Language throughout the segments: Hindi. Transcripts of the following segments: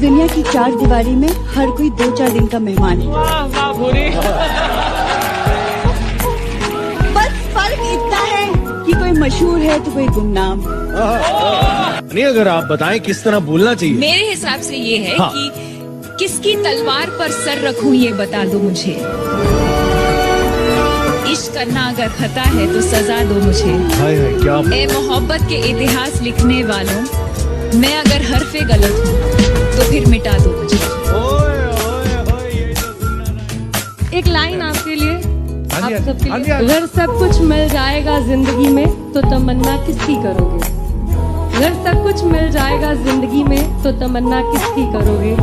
दुनिया की चार दीवारी में हर कोई 2-4 दिन का मेहमान है। बस फर्क इतना है कि कोई मशहूर है तो कोई गुमनाम। नहीं, अगर आप बताएं किस तरह बोलना चाहिए। मेरे हिसाब से ये है कि किसकी तलवार पर सर रखूं ये बता दो मुझे। इश्क करना अगर खता है तो सजा दो मुझे। हाय हाय क्या ए मोहब्बत के इतिहास लिखने वालों, मैं अगर हरफे गलत हूँ तो फिर मिटा दो मुझे। एक लाइन आपके लिए, आप सबके हाँ लिए। अगर सब कुछ मिल जाएगा जिंदगी में तो तमन्ना किसकी करोगे? अगर सब कुछ मिल जाएगा जिंदगी में तो तमन्ना किसकी करोगे?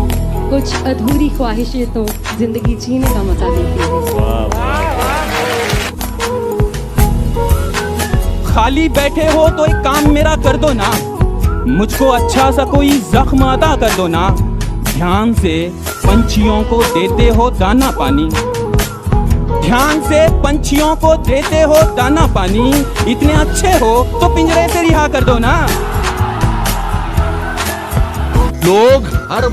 कुछ अधूरी ख्वाहिशें तो जिंदगी जीने का मजा देती है। खाली बैठे हो तो एक काम मेरा कर दो ना, मुझको अच्छा सा कोई जख्म अदा कर दो ना। ध्यान से पंछियों को देते हो दाना पानी, ध्यान से पंछियों को देते हो दाना पानी। इतने अच्छे हो तो पिंजरे से रिहा कर दो ना। लोग हर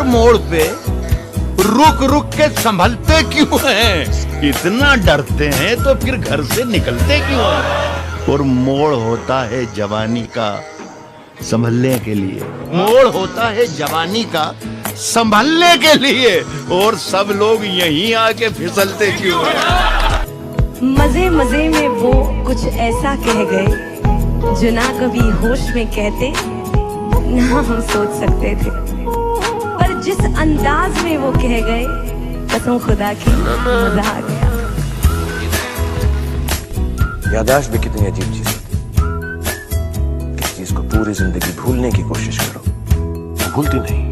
मोड़ पे रुक रुक के संभलते क्यों हैं? इतना डरते हैं तो फिर घर से निकलते क्यों हैं? और मोड़ होता है जवानी का संभलने के लिए, मोड़ होता है जवानी का संभलने के लिए। और सब लोग यहीं आके फिसलते क्यों हैं? मजे मजे में वो कुछ ऐसा कह गए जो ना कभी होश में कहते ना हम सोच सकते थे, पर जिस अंदाज में वो कह गए कसम खुदा की मजा आ गया। याददाश्त भी कितनी अजीब चीज होती है। किसी चीज को पूरी जिंदगी भूलने की कोशिश करो, वो भूलती नहीं।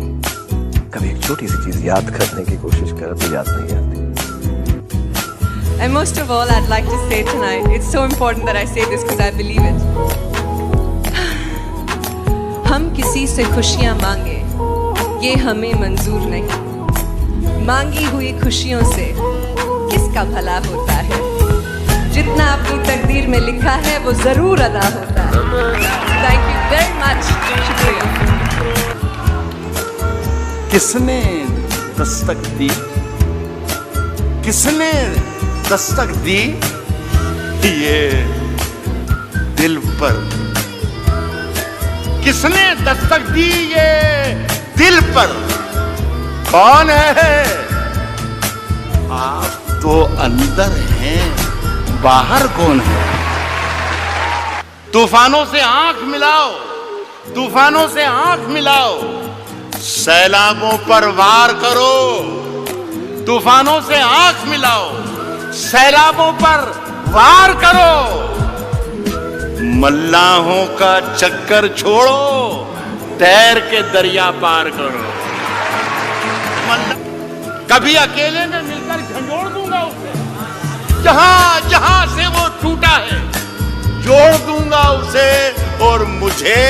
कभी एक छोटी सी चीज याद करने की कोशिश करो तो याद नहीं आती। And most of all, I'd like to say tonight, it's so important that I say this because I believe it. हम किसी से खुशियां मांगे ये हमें मंजूर नहीं। मांगी हुई खुशियों से किसका भला होता है? जितना अपनी तकदीर में लिखा है वो जरूर अदा होता है। Thank you very much. शुक्रिया। किसने दस्तक दी? किसने दस्तक दी ये दिल पर? किसने दस्तक दी ये दिल पर? कौन है? आप तो अंदर हैं, बाहर कौन है? तूफानों से आंख मिलाओ, तूफानों से आंख मिलाओ, सैलाबों पर वार करो। तूफानों से आंख मिलाओ, सैलाबों पर वार करो। मल्लाहों का चक्कर छोड़ो, तैर के दरिया पार करो। कभी अकेले में मिलकर झंझोड़ दूंगा उसे, जहां जहां से वो टूटा है जोड़ दूंगा उसे। और मुझे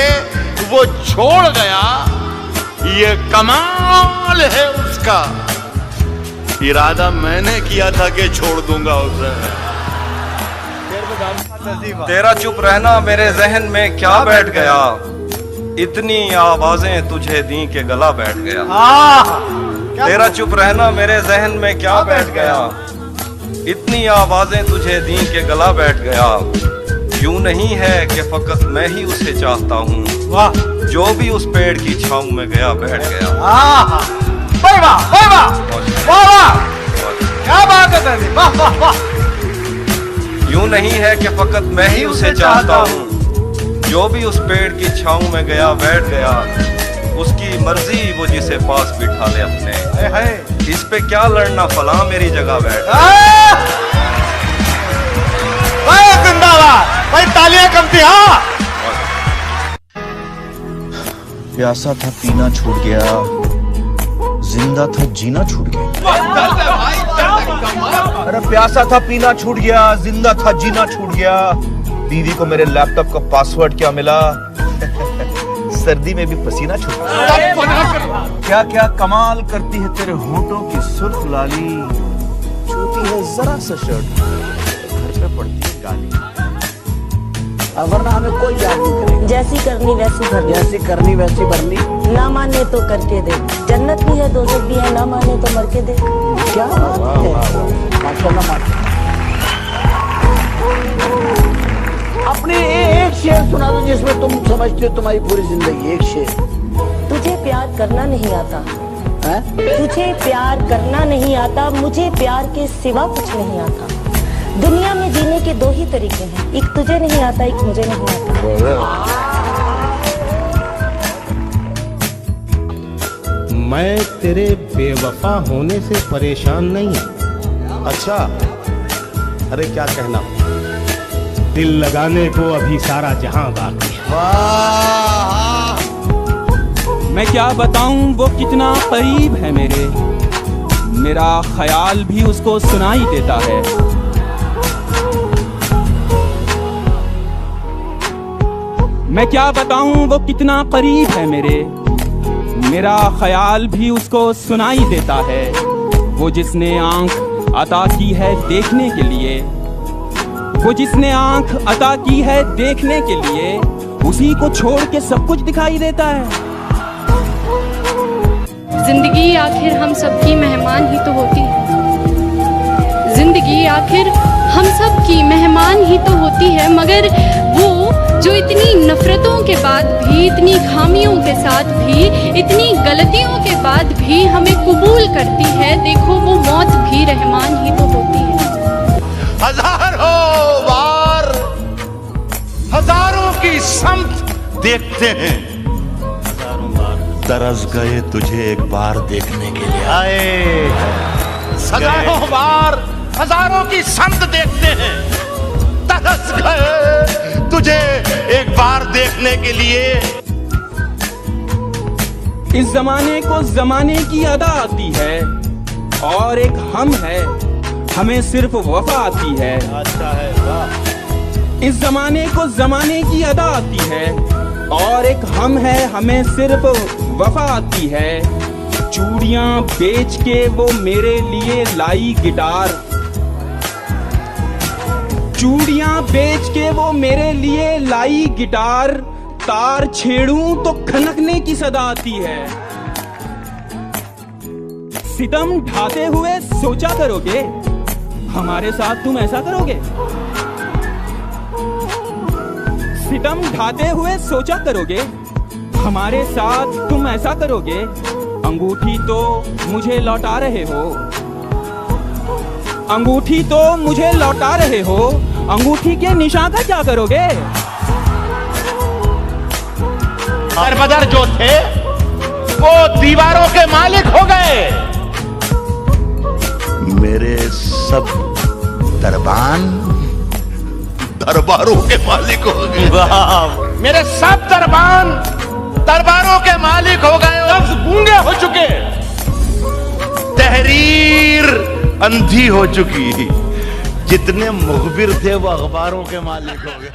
वो छोड़ गया, ये कमाल है उसका। इरादा मैंने किया था कि छोड़ दूंगा उसे। तेरा चुप रहना मेरे जहन में क्या बैठ गया, इतनी आवाजें तुझे दी के गला बैठ गया। तेरा चुप रहना मेरे जहन में क्या बैठ गया, इतनी आवाजें तुझे दी के गला बैठ गया। यूं नहीं है कि फकत मैं ही उसे चाहता हूँ, जो भी उस पेड़ की छांव में गया बैठ गया। क्या बात है, वाह वाह वाह। यूं नहीं है कि फकत मैं ही उसे चाहता हूँ, जो भी उस पेड़ की छांव में गया बैठ गया। उसकी मर्जी वो जिसे पास बिठा ले अपने, इस पे क्या लड़ना फला मेरी जगह बैठ। जिंदाबाद भाई, तालियां कम थी। हाँ, प्यासा था पीना छूट गया, जिंदा था जीना छूट गया। अरे प्यासा था पीना छूट गया, जिंदा था जीना छूट गया। दीदी को मेरे लैपटॉप का पासवर्ड क्या मिला, सर्दी में भी पसीना छूट गया। क्या क्या कमाल करती है तेरे होठों की सुर्ख लाली, छूती है जरा सा शर्ट घर पे पड़ती है गाली। वरना हमें कोई याद नहीं करेगा। जैसी करनी वैसी भरनी, जैसी करनी वैसी भरनी। ना माने तो करके दे, जन्नत भी है दोजख भी है, ना माने तो मर के दे। क्या बात है, माशाल्लाह माशाल्लाह। अपने एक शेर सुना दो जिसमें तुम समझते हो तुम्हारी पूरी जिंदगी। एक शेर। तुझे प्यार करना नहीं आता है? तुझे प्यार करना नहीं आता, मुझे प्यार के सिवा कुछ नहीं आता। दुनिया में जीने के दो ही तरीके हैं, एक तुझे नहीं आता, एक मुझे नहीं आता। मैं तेरे बेवफा होने से परेशान नहीं हूँ। अच्छा, अरे क्या कहना। दिल लगाने को अभी सारा जहां बाकी है। मैं क्या बताऊं वो कितना करीब है मेरे, मेरा ख्याल भी उसको सुनाई देता है। मैं क्या बताऊं वो कितना करीब है मेरे, मेरा ख्याल भी उसको सुनाई देता है। वो जिसने आंख अता की है देखने के लिए, वो जिसने आंख अता की है देखने के लिए, उसी को छोड़ के सब कुछ दिखाई देता है। जिंदगी आखिर हम सबकी मेहमान ही तो होती है। जिंदगी आखिर हम सबकी मेहमान ही तो होती है, मगर वो जो इतनी नफरतों के बाद भी, इतनी खामियों के साथ भी, इतनी गलतियों के बाद भी हमें कबूल करती है, देखो वो मौत भी रहमान ही तो होती है। हजारों बार हजारों की समत देखते हैं, तरस गए तुझे एक बार देखने के लिए। आए हजारों बार हजारों की समत देखते हैं, तरस गए तुझे एक बार देखने के लिए। इस जमाने को जमाने की अदा आती है, और एक हम है हमें सिर्फ वफा आती है। अच्छा है, वाह। इस जमाने को जमाने की अदा आती है, और एक हम है हमें सिर्फ वफा आती है। चूड़ियां बेच के वो मेरे लिए लाई गिटार, चूड़ियां बेच के वो मेरे लिए लाई गिटार, तार छेड़ूं तो खनकने की सदा आती है। सितम ढाते हुए सोचा करोगे हमारे साथ तुम ऐसा करोगे, सितम ढाते हुए सोचा करोगे हमारे साथ तुम ऐसा करोगे। अंगूठी तो मुझे लौटा रहे हो, अंगूठी तो मुझे लौटा रहे हो, अंगूठी के निशान का क्या करोगे। दरबदर जो थे वो दीवारों के मालिक हो गए, मेरे सब दरबान दरबारों के मालिक हो गए। मेरे सब दरबान दरबारों के मालिक हो गए, लफ्ज गूंगे हो चुके, तहरीर अंधी हो चुकी, जितने मुखबिर थे वो अखबारों के मालिक हो गए।